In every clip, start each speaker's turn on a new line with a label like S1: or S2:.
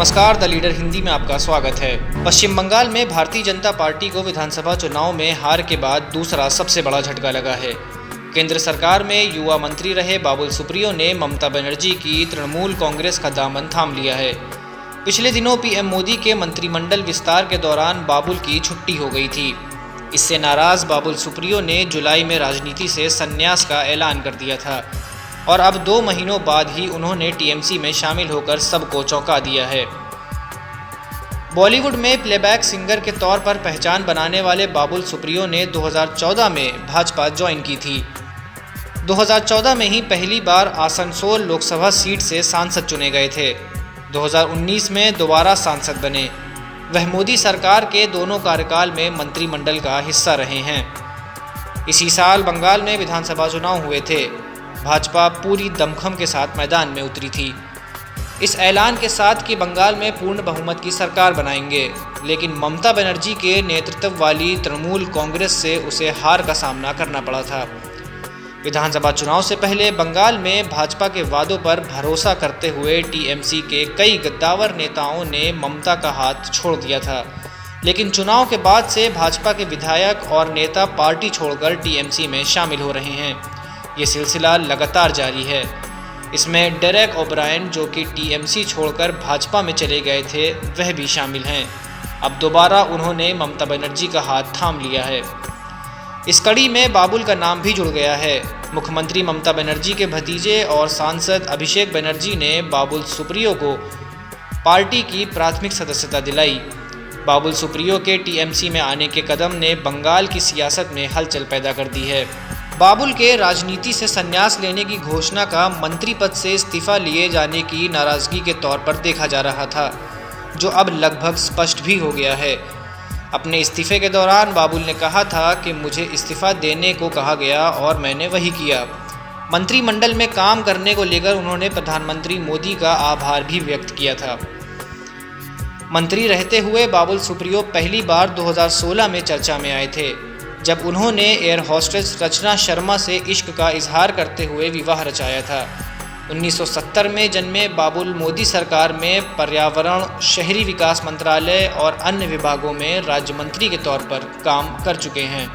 S1: नमस्कार, the leader Hindi में आपका स्वागत है। पश्चिम बंगाल में भारतीय जनता पार्टी को विधानसभा चुनाव में हार के बाद दूसरा सबसे बड़ा झटका लगा है। केंद्र सरकार में युवा मंत्री रहे बाबुल सुप्रियो ने ममता बनर्जी की तृणमूल कांग्रेस का दामन थाम लिया है। पिछले दिनों पीएम मोदी के मंत्रिमंडल विस्तार के दौरान बाबुल की छुट्टी हो गई थी। इससे नाराज बाबुल सुप्रियो ने जुलाई में राजनीति से संन्यास का ऐलान कर दिया था और अब 2 महीनों बाद ही उन्होंने टीएमसी में शामिल होकर सबको चौंका दिया है। बॉलीवुड में प्लेबैक सिंगर के तौर पर पहचान बनाने वाले बाबुल सुप्रियो ने 2014 में भाजपा ज्वाइन की थी। 2014 में ही पहली बार आसनसोल लोकसभा सीट से सांसद चुने गए थे। 2019 में दोबारा सांसद बने। वह मोदी सरकार के दोनों कार्यकाल में मंत्रिमंडल का हिस्सा रहे हैं। इसी साल बंगाल में विधानसभा चुनाव हुए थे। भाजपा पूरी दमखम के साथ मैदान में उतरी थी, इस ऐलान के साथ कि बंगाल में पूर्ण बहुमत की सरकार बनाएंगे, लेकिन ममता बनर्जी के नेतृत्व वाली तृणमूल कांग्रेस से उसे हार का सामना करना पड़ा था। विधानसभा चुनाव से पहले बंगाल में भाजपा के वादों पर भरोसा करते हुए टीएमसी के कई गद्दावर नेताओं ने ममता का हाथ छोड़ दिया था, लेकिन चुनाव के बाद से भाजपा के विधायक और नेता पार्टी छोड़कर टीएमसी में शामिल हो रहे हैं। ये सिलसिला लगातार जारी है। इसमें डेरेक ओब्रायन, जो कि टीएमसी छोड़कर भाजपा में चले गए थे, वह भी शामिल हैं। अब दोबारा उन्होंने ममता बनर्जी का हाथ थाम लिया है। इस कड़ी में बाबुल का नाम भी जुड़ गया है। मुख्यमंत्री ममता बनर्जी के भतीजे और सांसद अभिषेक बनर्जी ने बाबुल सुप्रियो को पार्टी की प्राथमिक सदस्यता दिलाई। बाबुल सुप्रियो के टीएमसी में आने के कदम ने बंगाल की सियासत में हलचल पैदा कर दी है। बाबुल के राजनीति से संन्यास लेने की घोषणा का मंत्री पद से इस्तीफा लिए जाने की नाराजगी के तौर पर देखा जा रहा था, जो अब लगभग स्पष्ट भी हो गया है। अपने इस्तीफे के दौरान बाबुल ने कहा था कि मुझे इस्तीफा देने को कहा गया और मैंने वही किया। मंत्रिमंडल में काम करने को लेकर उन्होंने प्रधानमंत्री मोदी का आभार भी व्यक्त किया था। मंत्री रहते हुए बाबुल सुप्रियो पहली बार 2016 में चर्चा में आए थे, जब उन्होंने एयर होस्टेस रचना शर्मा से इश्क का इजहार करते हुए विवाह रचाया था। 1970 में जन्मे बाबुल मोदी सरकार में पर्यावरण, शहरी विकास मंत्रालय और अन्य विभागों में राज्य मंत्री के तौर पर काम कर चुके हैं।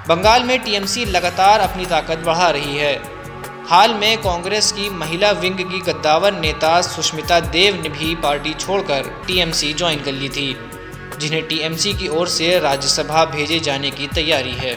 S1: बंगाल में टीएमसी लगातार अपनी ताकत बढ़ा रही है। हाल में कांग्रेस की महिला विंग की गद्दावर नेता सुष्मिता देव ने भी पार्टी छोड़कर टीएमसी ज्वाइन कर ली थी, जिन्हें टीएमसी की ओर से राज्यसभा भेजे जाने की तैयारी है।